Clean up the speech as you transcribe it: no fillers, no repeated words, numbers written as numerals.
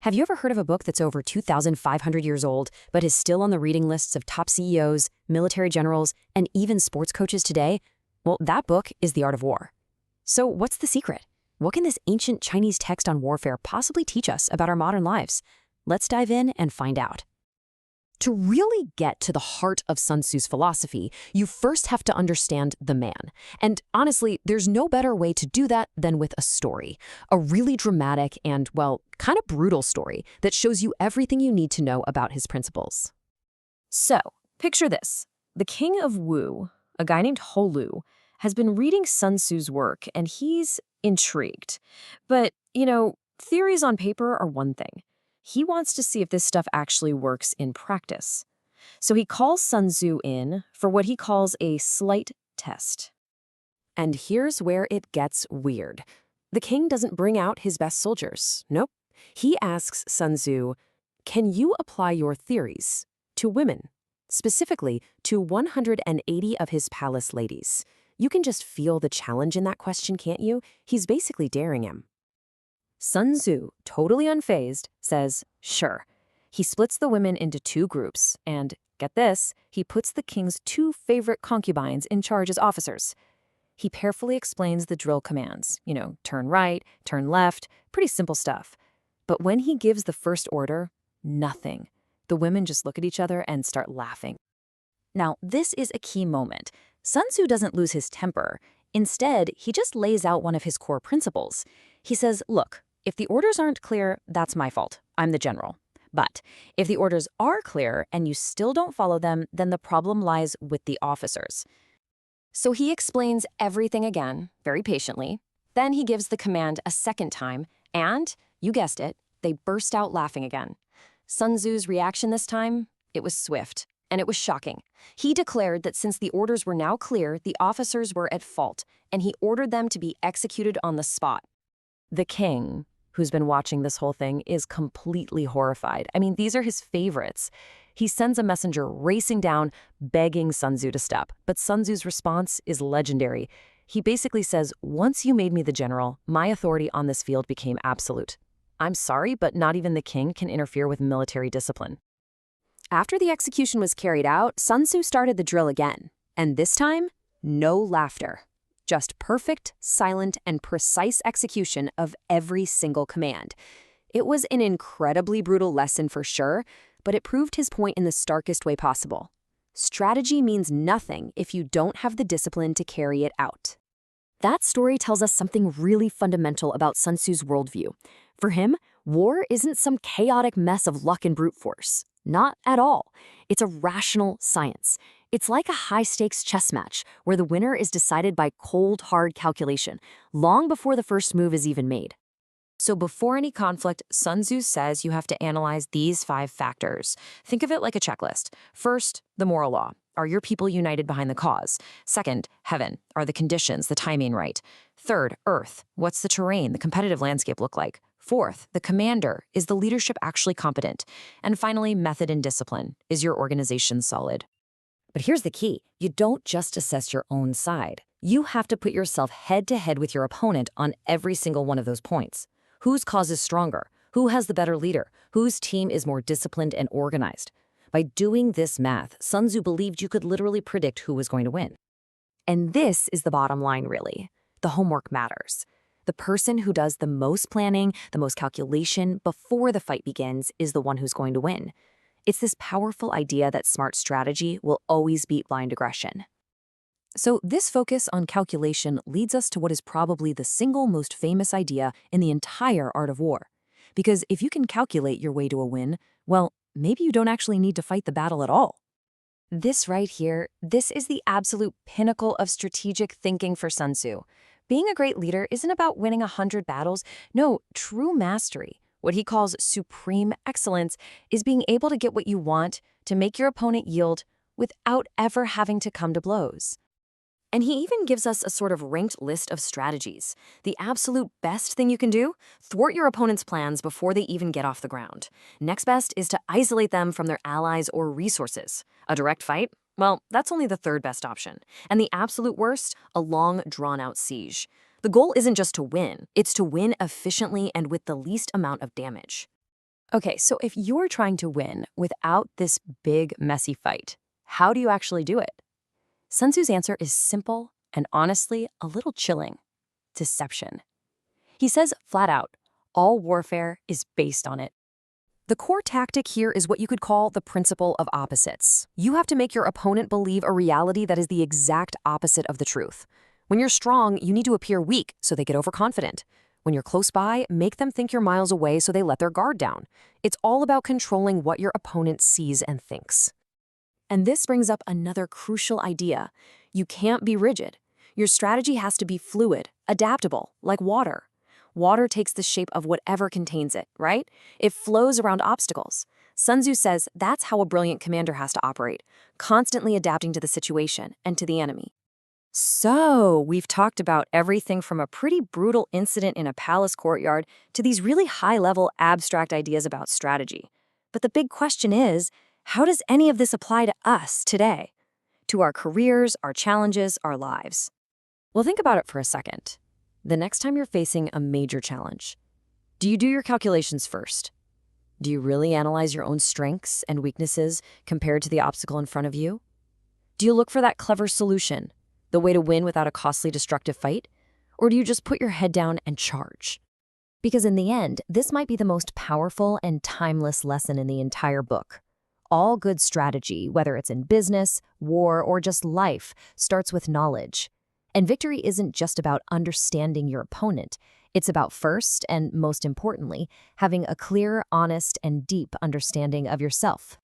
Have you ever heard of a book that's over 2,500 years old, but is still on the reading lists of top CEOs, military generals, and even sports coaches today? Well, that book is The Art of War. So what's the secret? What can this ancient Chinese text on warfare possibly teach us about our modern lives? Let's dive in and find out. To really get to the heart of Sun Tzu's philosophy, you first have to understand the man. And honestly, there's no better way to do that than with a story. A really dramatic and, well, kind of brutal story that shows you everything you need to know about his principles. So, picture this. The king of Wu, a guy named Holu, has been reading Sun Tzu's work and he's intrigued. But, theories on paper are one thing. He wants to see if this stuff actually works in practice. So he calls Sun Tzu in for what he calls a slight test. And here's where it gets weird. The king doesn't bring out his best soldiers. Nope. He asks Sun Tzu, can you apply your theories to women? Specifically, to 180 of his palace ladies. You can just feel the challenge in that question, can't you? He's basically daring him. Sun Tzu, totally unfazed, says, sure. He splits the women into two groups, and, get this, he puts the king's two favorite concubines in charge as officers. He carefully explains the drill commands, turn right, turn left, pretty simple stuff. But when he gives the first order, nothing. The women just look at each other and start laughing. Now, this is a key moment. Sun Tzu doesn't lose his temper. Instead, he just lays out one of his core principles. He says, look, if the orders aren't clear, that's my fault. I'm the general. But if the orders are clear and you still don't follow them, then the problem lies with the officers. So he explains everything again, very patiently. Then he gives the command a second time, and, you guessed it, they burst out laughing again. Sun Tzu's reaction this time, it was swift, and it was shocking. He declared that since the orders were now clear, the officers were at fault, and he ordered them to be executed on the spot. The king, who's been watching this whole thing, is completely horrified. I mean, these are his favorites. He sends a messenger racing down, begging Sun Tzu to stop. But Sun Tzu's response is legendary. He basically says, once you made me the general, my authority on this field became absolute. I'm sorry, but not even the king can interfere with military discipline. After the execution was carried out, Sun Tzu started the drill again. And this time, no laughter. Just perfect, silent, and precise execution of every single command. It was an incredibly brutal lesson for sure, but it proved his point in the starkest way possible. Strategy means nothing if you don't have the discipline to carry it out. That story tells us something really fundamental about Sun Tzu's worldview. For him, war isn't some chaotic mess of luck and brute force. Not at all. It's a rational science. It's like a high-stakes chess match where the winner is decided by cold, hard calculation, long before the first move is even made. So before any conflict, Sun Tzu says you have to analyze these 5 factors. Think of it like a checklist. First, the moral law. Are your people united behind the cause? Second, heaven. Are the conditions, the timing right? Third, earth. What's the terrain, the competitive landscape look like? Fourth, the commander. Is the leadership actually competent? And finally, method and discipline. Is your organization solid? But here's the key. You don't just assess your own side. You have to put yourself head-to-head with your opponent on every single one of those points. Whose cause is stronger? Who has the better leader? Whose team is more disciplined and organized? By doing this math, Sun Tzu believed you could literally predict who was going to win. And this is the bottom line, really. The homework matters. The person who does the most planning, the most calculation before the fight begins is the one who's going to win. It's this powerful idea that smart strategy will always beat blind aggression. So this focus on calculation leads us to what is probably the single most famous idea in the entire art of war. Because if you can calculate your way to a win, well, maybe you don't actually need to fight the battle at all. This right here, this is the absolute pinnacle of strategic thinking for Sun Tzu. Being a great leader isn't about winning 100 battles. No, true mastery, what he calls supreme excellence, is being able to get what you want, to make your opponent yield, without ever having to come to blows. And he even gives us a sort of ranked list of strategies. The absolute best thing you can do? Thwart your opponent's plans before they even get off the ground. Next best is to isolate them from their allies or resources. A direct fight? Well, that's only the third best option. And the absolute worst? A long, drawn-out siege. The goal isn't just to win, it's to win efficiently and with the least amount of damage. Okay, so if you're trying to win without this big, messy fight, how do you actually do it? Sun Tzu's answer is simple and honestly a little chilling: deception. He says flat out, all warfare is based on it. The core tactic here is what you could call the principle of opposites. You have to make your opponent believe a reality that is the exact opposite of the truth. When you're strong, you need to appear weak so they get overconfident. When you're close by, make them think you're miles away so they let their guard down. It's all about controlling what your opponent sees and thinks. And this brings up another crucial idea. You can't be rigid. Your strategy has to be fluid, adaptable, like water. Water takes the shape of whatever contains it, right? It flows around obstacles. Sun Tzu says that's how a brilliant commander has to operate, constantly adapting to the situation and to the enemy. So, we've talked about everything from a pretty brutal incident in a palace courtyard to these really high-level abstract ideas about strategy. But the big question is, how does any of this apply to us today? To our careers, our challenges, our lives? Well, think about it for a second. The next time you're facing a major challenge, do you do your calculations first? Do you really analyze your own strengths and weaknesses compared to the obstacle in front of you? Do you look for that clever solution, the way to win without a costly, destructive fight? Or do you just put your head down and charge? Because in the end, this might be the most powerful and timeless lesson in the entire book. All good strategy, whether it's in business, war, or just life, starts with knowledge. And victory isn't just about understanding your opponent. It's about first, and most importantly, having a clear, honest, and deep understanding of yourself.